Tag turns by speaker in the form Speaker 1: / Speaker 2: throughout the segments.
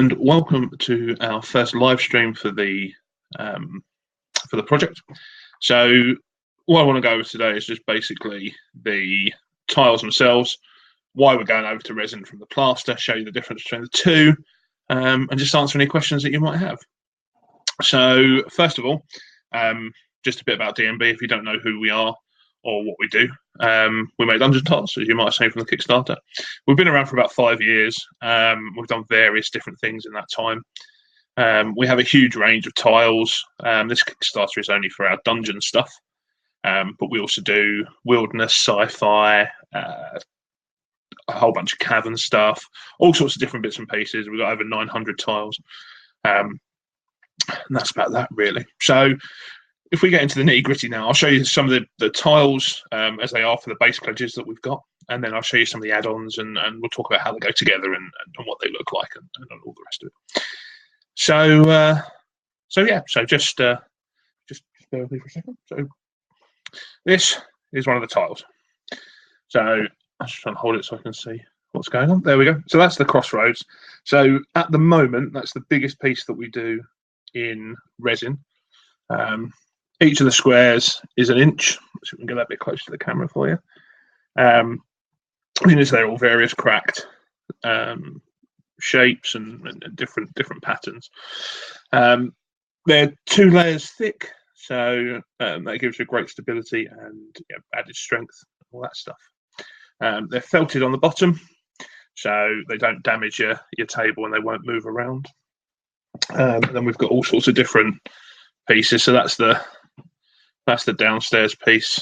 Speaker 1: and welcome to our first live stream for the project. So what I want to go over today is just basically the tiles themselves, why we're going over to resin from the plaster, show you the difference between the two, and just answer any questions that you might have. So first of all, just a bit about DMB if you don't know who we are or what we do. We make dungeon tiles, as you might have seen from the Kickstarter. We've been around for about 5 years. We've done various different things in that time. We have a huge range of tiles. This Kickstarter is only for our dungeon stuff, but we also do wilderness, sci-fi, a whole bunch of cavern stuff, all sorts of different bits and pieces. We've got over 900 tiles, and that's about that really. So if we get into the nitty-gritty now, I'll show you some of the tiles as they are for the base pledges that we've got, and then I'll show you some of the add-ons, and we'll talk about how they go together and what they look like and all the rest of it. So just bear with me for a second. So this is one of the tiles. So I'm just trying to hold it so I can see what's going on. There we go. So that's the crossroads. So at the moment, that's the biggest piece that we do in resin. Each of the squares is 1 inch, so we can get that a bit closer to the camera for you. They're all various cracked shapes and different patterns. They're 2 layers thick, so that gives you great stability and added strength, all that stuff. They're felted on the bottom, so they don't damage your table and they won't move around. And then we've got all sorts of different pieces. So that's the downstairs piece,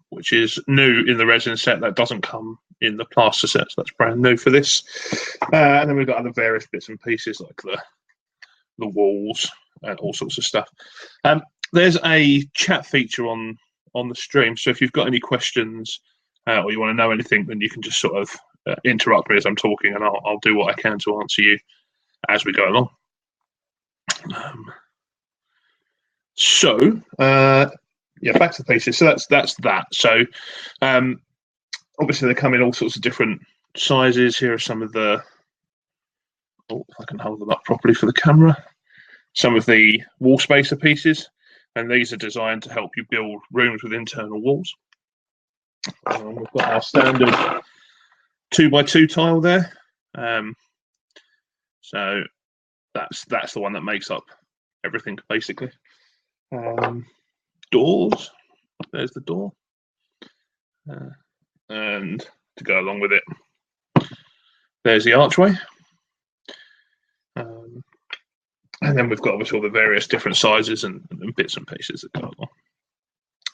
Speaker 1: which is new in the resin set. That doesn't come in the plaster set, so that's brand new for this. And then we've got other various bits and pieces like the walls and all sorts of stuff. There's a chat feature on the stream, so if you've got any questions or you want to know anything, then you can just sort of interrupt me as I'm talking, and I'll do what I can to answer you as we go along. Back to the pieces. So that's that. So obviously they come in all sorts of different sizes. Here are some of the, if I can hold them up properly for the camera, some of the wall spacer pieces, and these are designed to help you build rooms with internal walls. We've got our standard 2x2 tile there. So that's the one that makes up everything basically. Doors, there's the door, and to go along with it, there's the archway, and then we've got obviously all the various different sizes and bits and pieces that go along.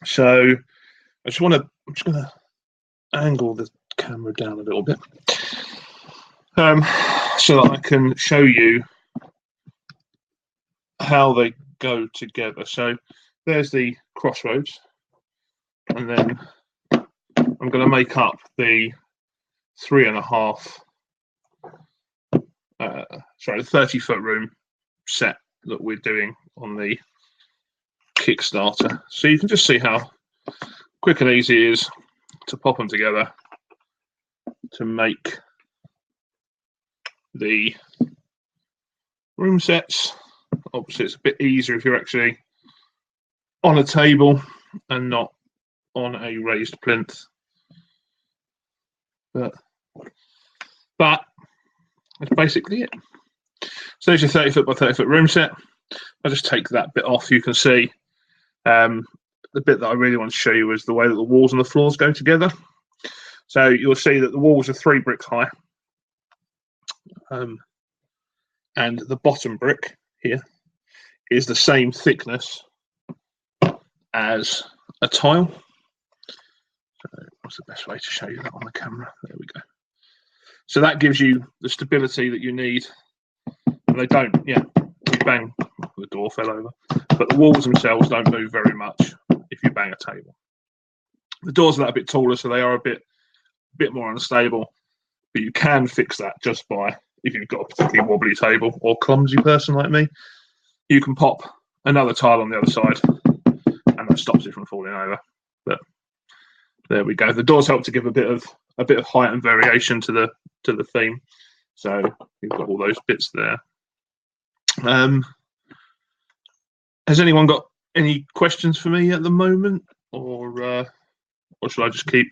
Speaker 1: So I'm just going to angle the camera down a little bit so that I can show you how they go together. So there's the crossroads, and then I'm going to make up the 30-foot room set that we're doing on the Kickstarter. So you can just see how quick and easy it is to pop them together to make the room sets. Obviously, it's a bit easier if you're actually on a table and not on a raised plinth. But that's basically it. So there's your 30-foot by 30-foot room set. I'll just take that bit off. You can see the bit that I really want to show you is the way that the walls and the floors go together. So you'll see that the walls are 3 bricks high. And the bottom brick here is the same thickness as a tile. So what's the best way to show you that on the camera? There we go. So that gives you the stability that you need. And they don't, bang, the door fell over. But the walls themselves don't move very much if you bang a table. The doors are that a bit taller, so they are a bit more unstable. But you can fix that just by, if you've got a particularly wobbly table or clumsy person like me, you can pop another tile on the other side and that stops it from falling over. But there we go. The doors help to give a bit of height and variation to the theme. So you've got all those bits there. Has anyone got any questions for me at the moment, or should I just keep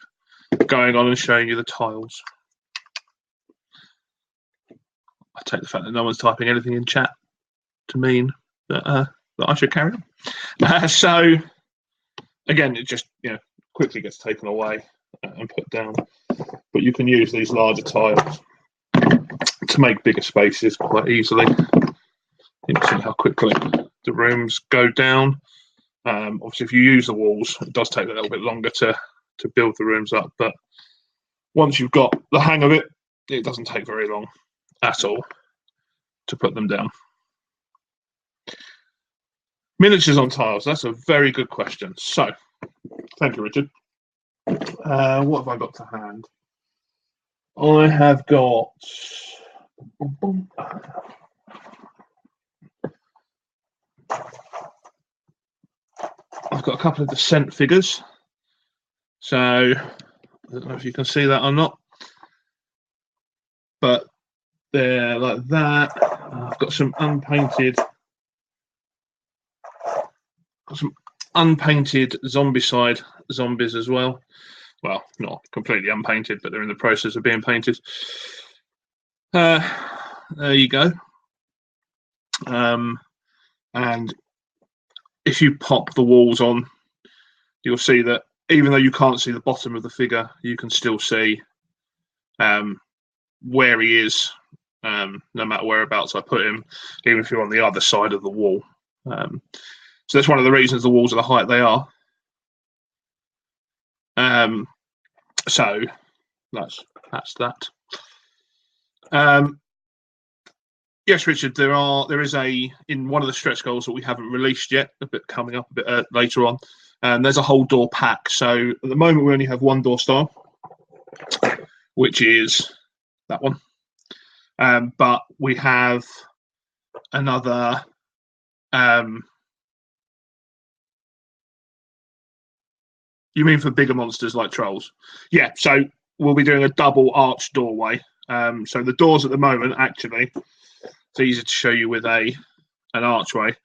Speaker 1: going on and showing you the tiles? I take the fact that no one's typing anything in chat to mean that I should carry on. So again, it just quickly gets taken away and put down. But you can use these larger tiles to make bigger spaces quite easily. You can see how quickly the rooms go down. Obviously, if you use the walls, it does take a little bit longer to build the rooms up. But once you've got the hang of it, it doesn't take very long at all to put them down. Miniatures on tiles, that's a very good question. So, thank you, Richard. What have I got to hand? I have got... I've got a couple of descent figures. So, I don't know if you can see that or not. But they're like that. I've got some unpainted zombicide zombies as well. Well, not completely unpainted, but they're in the process of being painted. There you go. And if you pop the walls on, you'll see that even though you can't see the bottom of the figure, you can still see where he is, no matter whereabouts I put him, even if you're on the other side of the wall. So that's one of the reasons the walls are the height they are. So that's that. Yes, Richard, there is in one of the stretch goals that we haven't released yet, a bit coming up a bit later on. There's a whole door pack. So at the moment we only have one door style, which is that one. But we have another. You mean for bigger monsters like trolls? Yeah. So we'll be doing a double arch doorway. So the doors at the moment, actually, it's easy to show you with an archway.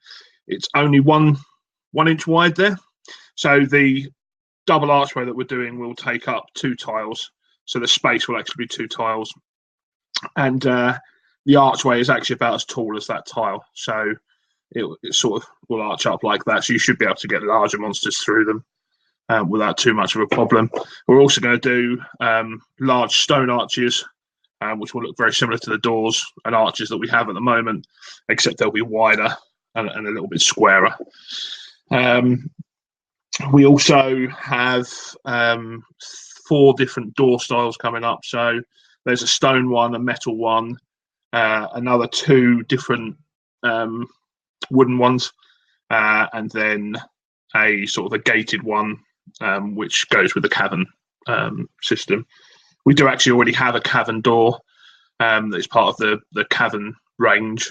Speaker 1: It's only 1 inch wide there. So the double archway that we're doing will take up 2 tiles. So the space will actually be 2 tiles. And the archway is actually about as tall as that tile. So it sort of will arch up like that. So you should be able to get larger monsters through them without too much of a problem. We're also going to do large stone arches, which will look very similar to the doors and arches that we have at the moment, except they'll be wider and a little bit squarer. We also have 4 different door styles coming up. So there's a stone one, a metal one, another 2 different wooden ones, and then a sort of a gated one, which goes with the cavern system. We do actually already have a cavern door that is part of the cavern range,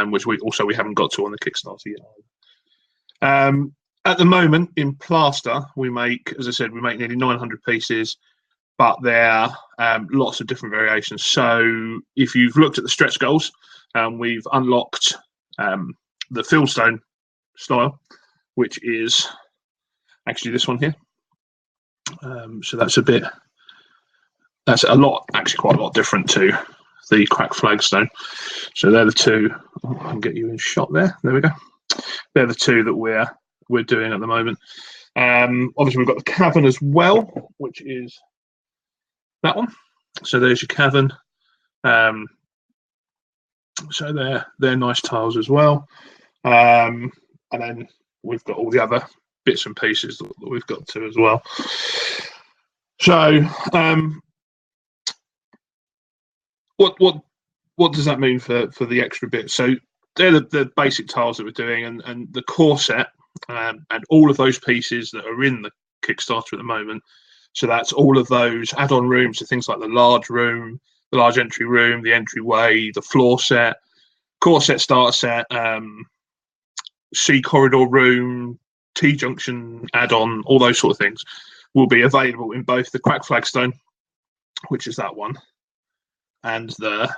Speaker 1: which we haven't got to on the Kickstarter yet. At the moment, in plaster, we make, as I said, nearly 900 pieces, but there are lots of different variations. So if you've looked at the stretch goals, we've unlocked the fieldstone style, which is actually this one here. So that's quite a lot different to the cracked flagstone. So they're the 2. I can get you in shot there. There we go. They're the 2 that we're doing at the moment. Obviously, we've got the cavern as well, which is that one. So there's your cavern. So they're nice tiles as well. And then we've got all the other bits and pieces that we've got to as well. So what does that mean for the extra bits? So they're the basic tiles that we're doing, and the core set, and all of those pieces that are in the Kickstarter at the moment. So that's all of those add-on rooms, so things like the large room, the large entry room, the entryway, the floor set, core set, starter set, C corridor room, T-junction add-on, all those sort of things will be available in both the cracked flagstone, which is that one, and the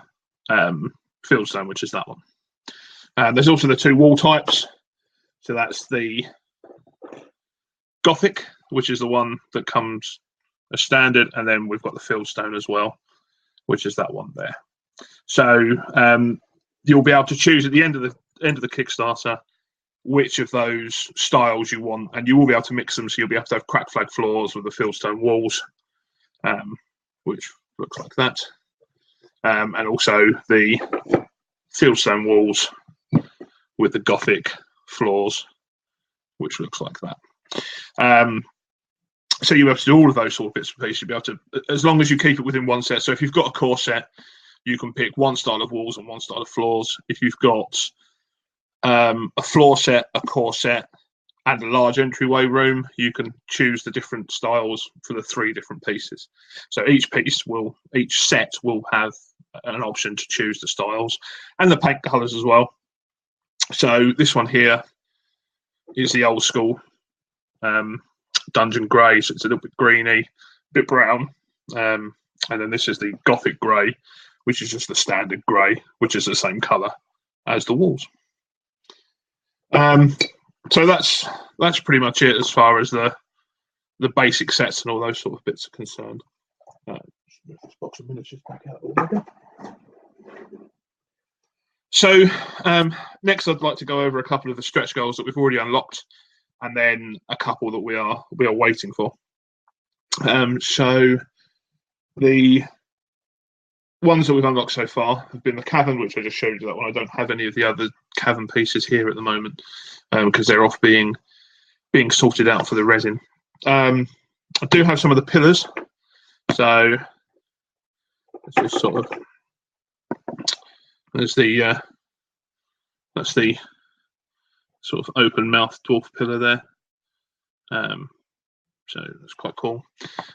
Speaker 1: fieldstone, which is that one. There's also the 2 wall types. So that's the Gothic, which is the one that comes as standard, and then we've got the fieldstone as well, which is that one there. So you'll be able to choose at the end of the Kickstarter which of those styles you want, and you will be able to mix them. So you'll be able to have crack flag floors with the fieldstone walls, which looks like that, and also the fieldstone walls with the Gothic floors, which looks like that. So you'll be able to do all of those sort of bits and pieces. You'll be able to, as long as you keep it within one set. So if you've got a core set, you can pick one style of walls and one style of floors. If you've got a floor set, a core set, and a large entryway room, you can choose the different styles for the 3 different pieces. So each set will have an option to choose the styles and the paint colours as well. So this one here is the old school dungeon grey, so it's a little bit greeny, a bit brown, and then this is the Gothic grey, which is just the standard grey, which is the same colour as the walls. So that's pretty much it as far as the basic sets and all those sort of bits are concerned. Move this box of miniatures back out already. So next, I'd like to go over a couple of the stretch goals that we've already unlocked, and then a couple that we are waiting for. So the ones that we've unlocked so far have been the cavern, which I just showed you that one. I don't have any of the other cavern pieces here at the moment because they're off being sorted out for the resin. I do have some of the pillars. So this is sort of that's the sort of open mouth dwarf pillar there. So that's quite cool.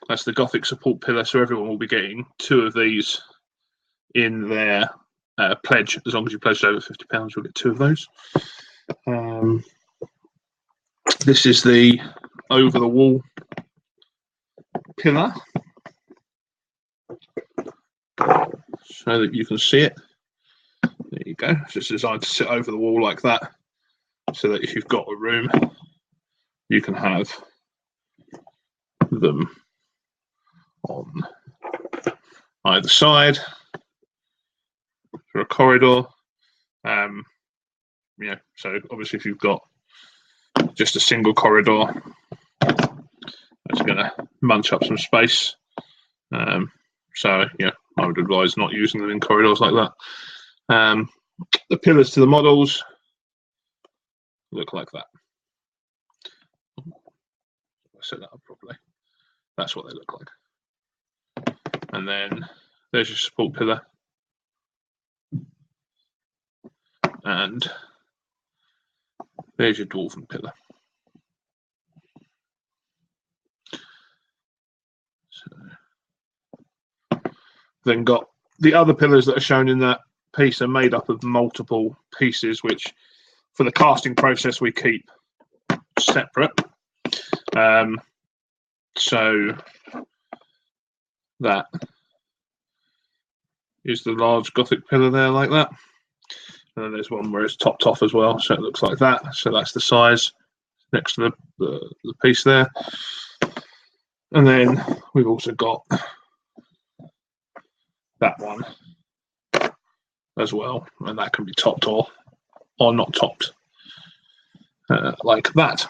Speaker 1: That's the Gothic support pillar. So everyone will be getting 2 of these in their pledge. As long as you pledged over £50, you'll get 2 of those. This is the over the wall pillar, so that you can see it. There you go. It's just designed to sit over the wall like that, so that if you've got a room, you can have them on either side for a corridor. So obviously if you've got just a single corridor, that's going to munch up some space. So I would advise not using them in corridors like that. The pillars to the models look like that. I set that up properly. That's what they look like. And then there's your support pillar. And there's your dwarven pillar. So, then got the other pillars that are shown in that piece are made up of multiple pieces, which for the casting process we keep separate. So that is the large Gothic pillar there, like that. And then there's one where it's topped off as well, so it looks like that. So that's the size next to the piece there. And then we've also got that one as well, and that can be topped or not topped, like that.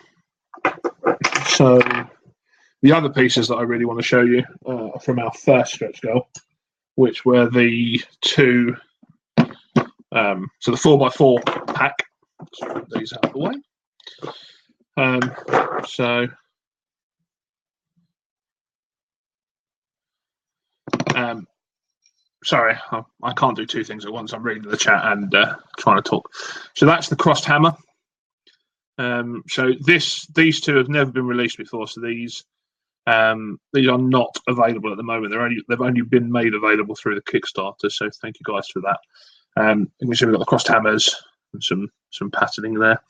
Speaker 1: So the other pieces that I really want to show you are from our first stretch goal, which were the 2. So the 4x4 pack. Let's put these out of the way. Sorry, I can't do 2 things at once. I'm reading the chat and trying to talk. So that's the crossed hammer. So these 2 have never been released before. So these are not available at the moment. They've only been made available through the Kickstarter. So thank you guys for that. You can see we've got the crossed hammers and some patterning there,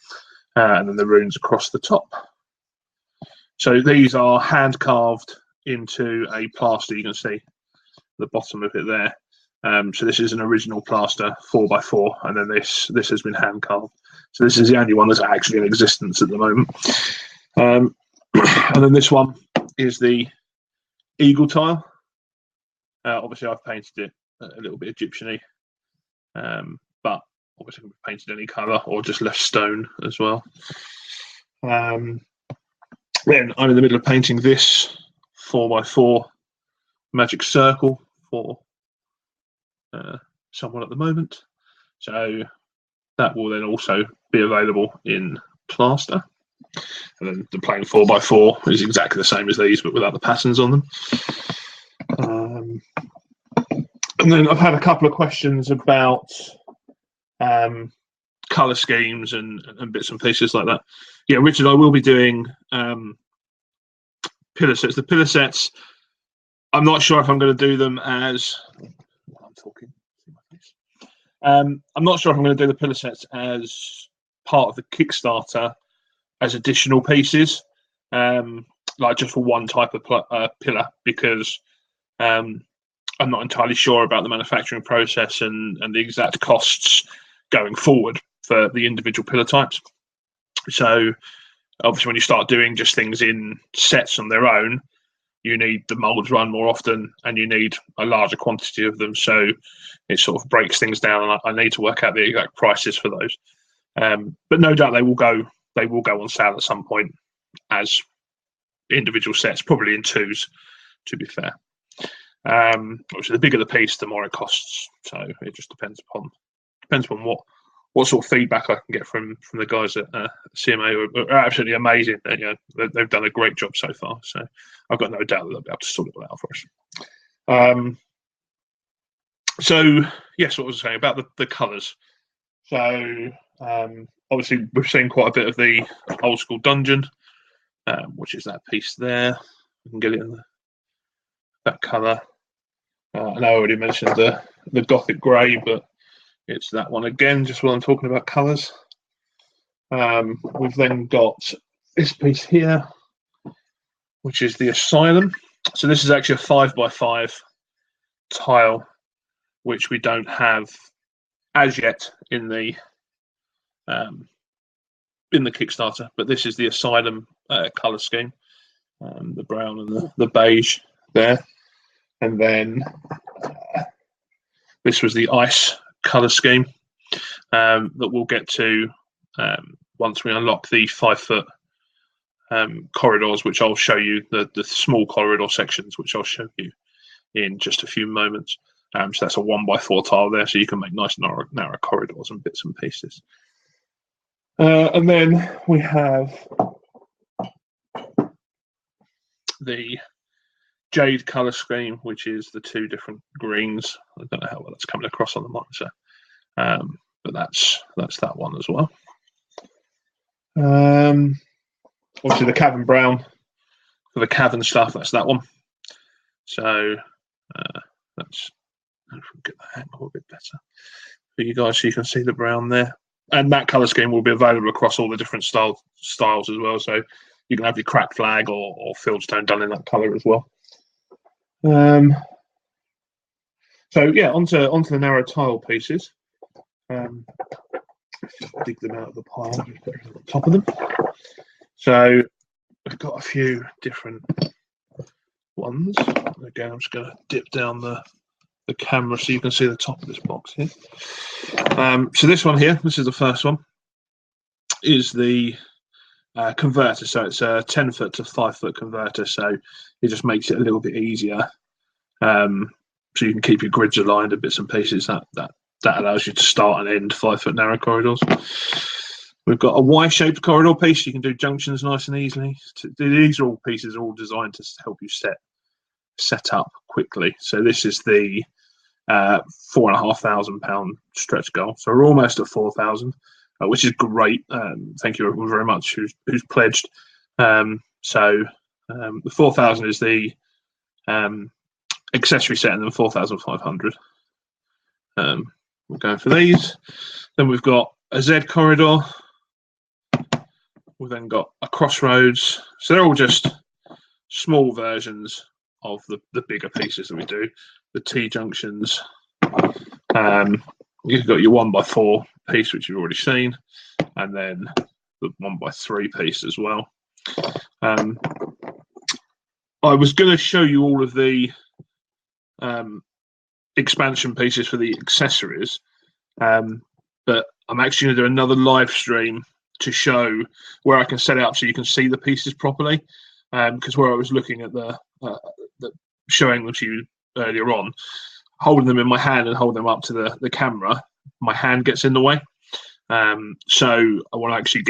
Speaker 1: and then the runes across the top. So these are hand carved into a plaster. You can see the bottom of it there, So this is an original plaster 4x4, and then this has been hand carved. So this is the only one that's actually in existence at the moment. And then this one is the eagle tile. Obviously, I've painted it a little bit Egyptian-y, but obviously can be painted any colour or just left stone as well. Then I'm in the middle of painting this 4x4 magic circle for someone at the moment. So that will then also be available in plaster. And then the plain 4x4 is exactly the same as these, but without the patterns on them. And then I've had a couple of questions about colour schemes and bits and pieces like that. Yeah, Richard, I will be doing pillar sets. The pillar sets, I'm not sure if I'm going to do them as I'm talking. I'm not sure if I'm going to do the pillar sets as part of the Kickstarter as additional pieces, like just for one type of pillar, because I'm not entirely sure about the manufacturing process and the exact costs going forward for the individual pillar types. So obviously when you start doing just things in sets on their own, you need the molds run more often and you need a larger quantity of them. So it sort of breaks things down, and I need to work out the exact prices for those. But no doubt they will go on sale at some point as individual sets, probably in twos, to be fair. Obviously the bigger the piece, the more it costs. So it just depends upon what sort of feedback I can get from the guys at CMA, who are absolutely amazing. And, you know, they've done a great job so far. So I've got no doubt that they'll be able to sort it all out for us. So yes, what was I saying about the colours? So obviously we've seen quite a bit of the old school dungeon, which is that piece there. We can get it in that colour. And I already mentioned the Gothic grey, but it's that one again, just while I'm talking about colours. We've then got this piece here, which is the Asylum. So this is actually a 5x5 tile, which we don't have as yet in the Kickstarter, but this is the Asylum colour scheme, the brown and the beige there. And then this was the ice colour scheme that we'll get to once we unlock the 5-foot corridors, which I'll show you, the small corridor sections, which I'll show you in just a few moments. So that's a 1x4 tile there, so you can make nice narrow corridors and bits and pieces. And then we have the jade colour scheme, which is the two different greens. I don't know how well that's coming across on the monitor, but that's that one as well. Obviously the cavern brown for the cavern stuff, that's that one. So that's, I'll get that angle a bit better for you guys so you can see the brown there. And that colour scheme will be available across all the different styles as well. So you can have your cracked flag or fieldstone done in that colour as well. So yeah, onto the narrow tile pieces. Dig them out of the pile and put them on top of them. So we've got a few different ones. Again, I'm just going to dip down the camera so you can see the top of this box here. So this one here, this is the first one, is the converter. So it's a 10-foot to 5-foot converter. So it just makes it a little bit easier. So you can keep your grids aligned and bits and pieces. That allows you to start and end 5-foot narrow corridors. We've got a Y-shaped corridor piece. You can do junctions nice and easily. These are all pieces all designed to help you set up quickly. So this is the £4,500 stretch goal. So we're almost at 4,000, which is great. Thank you very much who's pledged. The 4,000 is the accessory set, and then 4,500. We're going for these. Then we've got a Z corridor. We've then got a crossroads. So they're all just small versions of the bigger pieces that we do. The T junctions, You've got your 1x4 piece, which you've already seen, and then the 1x3 piece as well. I was going to show you all of the expansion pieces for the accessories, but I'm actually going to do another live stream to show where I can set it up so you can see the pieces properly. Because where I was looking at the showing them to you earlier on, holding them in my hand and holding them up to the camera, my hand gets in the way. So I want to actually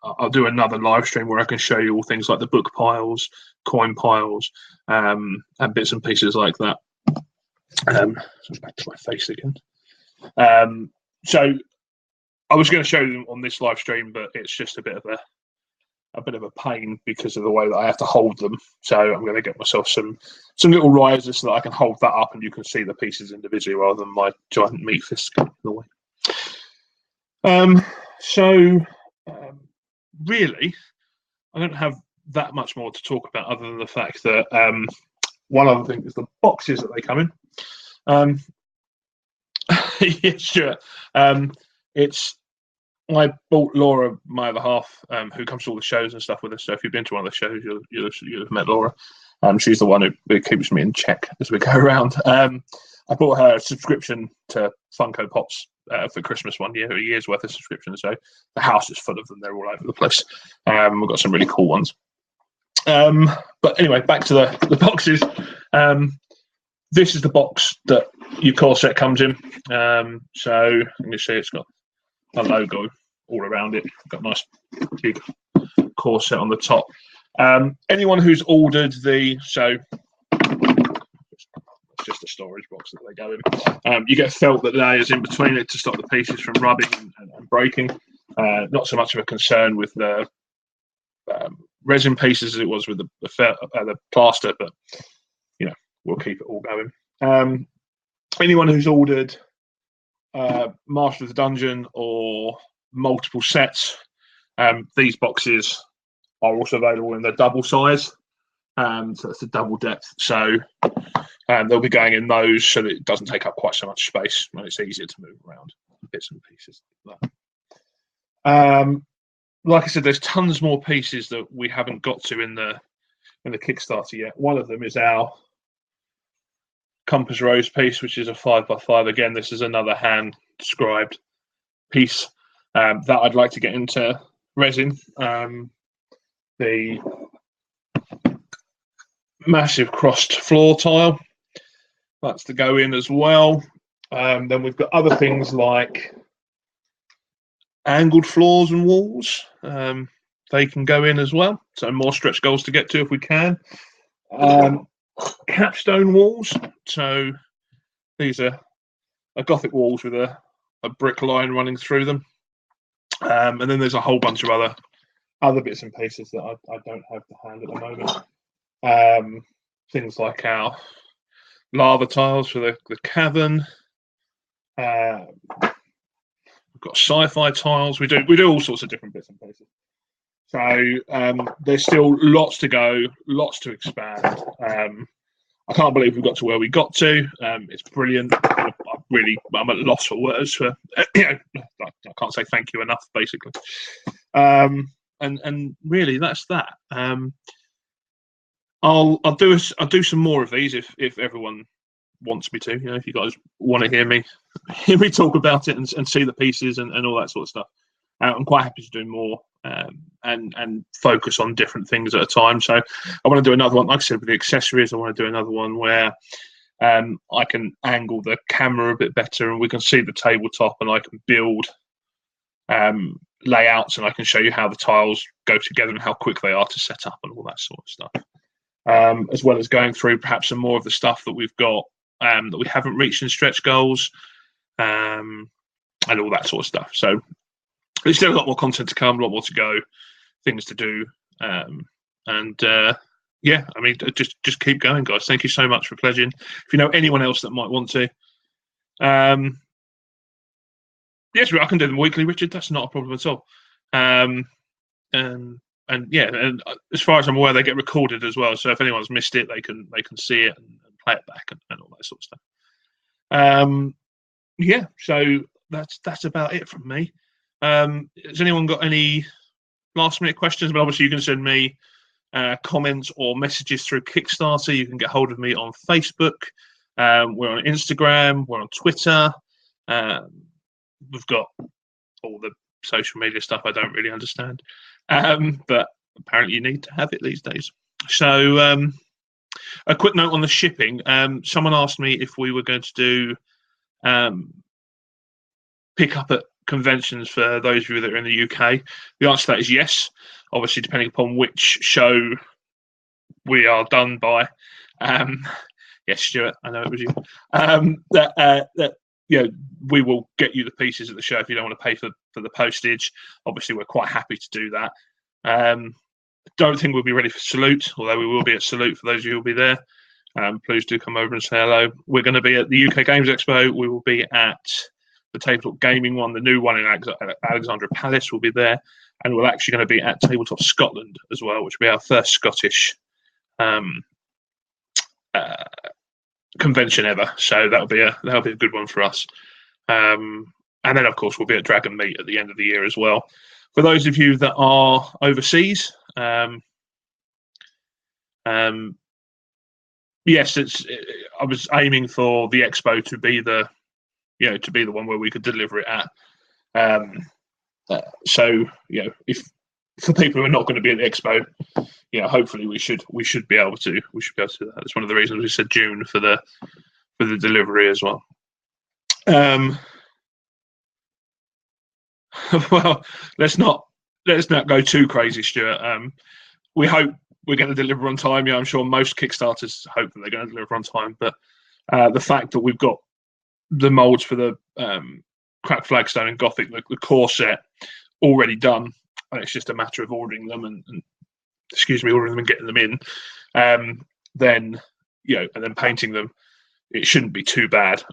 Speaker 1: I'll do another live stream where I can show you all things like the book piles, coin piles, and bits and pieces like that. So back to my face again. So I was going to show them on this live stream, but it's just a bit of a pain because of the way that I have to hold them. So I'm going to get myself some little risers so that I can hold that up and you can see the pieces individually rather than my giant meat fist going in the way. Really, I don't have that much more to talk about other than the fact that one other thing is the boxes that they come in. Yeah, sure. I bought Laura, my other half, who comes to all the shows and stuff with us. So if you've been to one of the shows, you'll have met Laura. She's the one who keeps me in check as we go around. I bought her a subscription to Funko Pops for Christmas one year, a year's worth of subscriptions. So the house is full of them. They're all over the place. We've got some really cool ones. But anyway, back to the boxes. This is the box that your core set comes in. So let me see, it's got a logo all around it. Got a nice big core set on the top. Anyone who's ordered so it's just a storage box that they go in. You get felt that layers in between it to stop the pieces from rubbing and breaking. Not so much of a concern with the resin pieces as it was with the plaster, but we'll keep it all going. Anyone who's ordered Master of the Dungeon or multiple sets, these boxes are also available in the double size. So it's a double depth. So they'll be going in those so that it doesn't take up quite so much space and it's easier to move around bits and pieces like that. Like I said, there's tons more pieces that we haven't got to in the Kickstarter yet. One of them is our Compass Rose piece, which is a 5x5. Again, this is another hand described piece that I'd like to get into resin. The massive crossed floor tile, that's to go in as well. Then we've got other things like angled floors and walls. They can go in as well. So more stretch goals to get to if we can. Capstone walls. So these are Gothic walls with a brick line running through them. And then there's a whole bunch of other bits and pieces that I don't have to hand at the moment. Things like our lava tiles for the cavern. We've got sci-fi tiles. We do all sorts of different bits and pieces. So there's still lots to go, lots to expand. I can't believe we got to where we got to. It's brilliant. I'm at loss for words for. I can't say thank you enough, basically. And really, that's that. I'll do some more of these if everyone wants me to. If you guys want to hear me talk about it and see the pieces and all that sort of stuff. I'm quite happy to do more and focus on different things at a time. So I want to do another one, like I said, with the accessories. I want to do another one where I can angle the camera a bit better and we can see the tabletop and I can build layouts and I can show you how the tiles go together and how quick they are to set up and all that sort of stuff. As well as going through perhaps some more of the stuff that we've got that we haven't reached in stretch goals and all that sort of stuff. So there's still a lot more content to come, a lot more to go, things to do. Yeah, I mean, just keep going, guys. Thank you so much for pledging. If you know anyone else that might want to, yes, I can do them weekly, Richard. That's not a problem at all. And yeah, and as far as I'm aware, they get recorded as well. So if anyone's missed it, they can see it and play it back and all that sort of stuff. yeah, so that's about it from me. Has anyone got any last minute questions? But obviously, you can send me comments or messages through Kickstarter. You can get hold of me on Facebook. We're on Instagram. We're on Twitter. We've got all the social media stuff I don't really understand, but apparently you need to have it these days. So a quick note on the shipping. Someone asked me if we were going to do pick up at conventions for those of you that are in the UK. The answer to that is yes. Obviously, depending upon which show we are done by. Yes, Stuart, I know it was you. We will get you the pieces at the show if you don't want to pay for the postage. Obviously, we're quite happy to do that. Don't think we'll be ready for Salute, although we will be at Salute for those of you who will be there. Please do come over and say hello. We're going to be at the UK Games Expo. We will be at the Tabletop Gaming one, the new one in Alexandra Palace will be there. And we're actually going to be at Tabletop Scotland as well, which will be our first Scottish convention ever. So that'll be a good one for us. And then, of course, we'll be at Dragon Meet at the end of the year as well. For those of you that are overseas, yes, I was aiming for the expo to be the one where we could deliver it at. So if for people who are not going to be at the expo, hopefully we should be able to do that. That's one of the reasons we said June for the delivery as well. Well, let's not go too crazy, Stuart. We hope we're going to deliver on time. I'm sure most Kickstarters hope that they're going to deliver on time, but the fact that we've got the molds for the Cracked Flagstone and Gothic, the core set, already done, and it's just a matter of ordering them and getting them in. Then and then painting them, it shouldn't be too bad.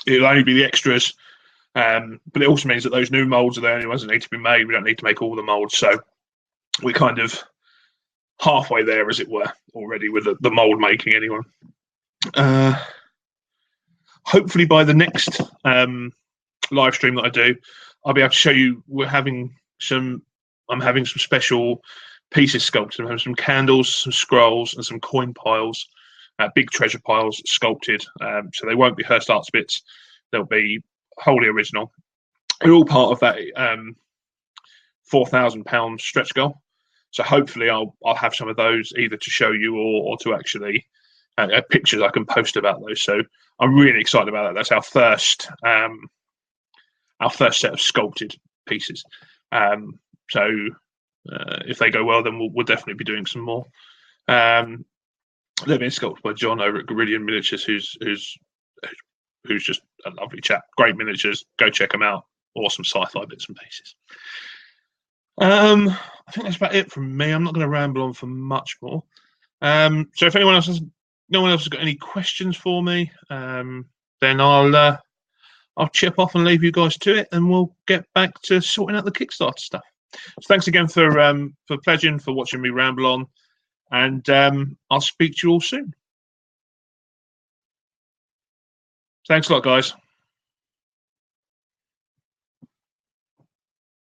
Speaker 1: It'll only be the extras, but it also means that those new molds are the only ones that need to be made. We don't need to make all the molds, so we're kind of halfway there, as it were, already with the mold making. Anyway, hopefully by the next live stream that I do, I'll be able to show you. I'm having some special pieces sculpted. I'm having some candles, some scrolls, and some coin piles. Big treasure piles sculpted, so they won't be Hearst Arts bits. They'll be wholly original. They're all part of that £4,000 stretch goal. So hopefully I'll have some of those either to show you or to actually pictures I can post about those. So I'm really excited about that. That's our first set of sculpted pieces. So if they go well, then we'll definitely be doing some more. They've been sculpted by John over at Goridian Miniatures, who's just a lovely chap. Great miniatures. Go check them out. Awesome sci-fi bits and pieces. I think that's about it from me. I'm not going to ramble on for much more. So if no one else has got any questions for me, then I'll chip off and leave you guys to it, and we'll get back to sorting out the Kickstarter stuff. So thanks again for pledging, for watching me ramble on. And I'll speak to you all soon. Thanks a lot, guys.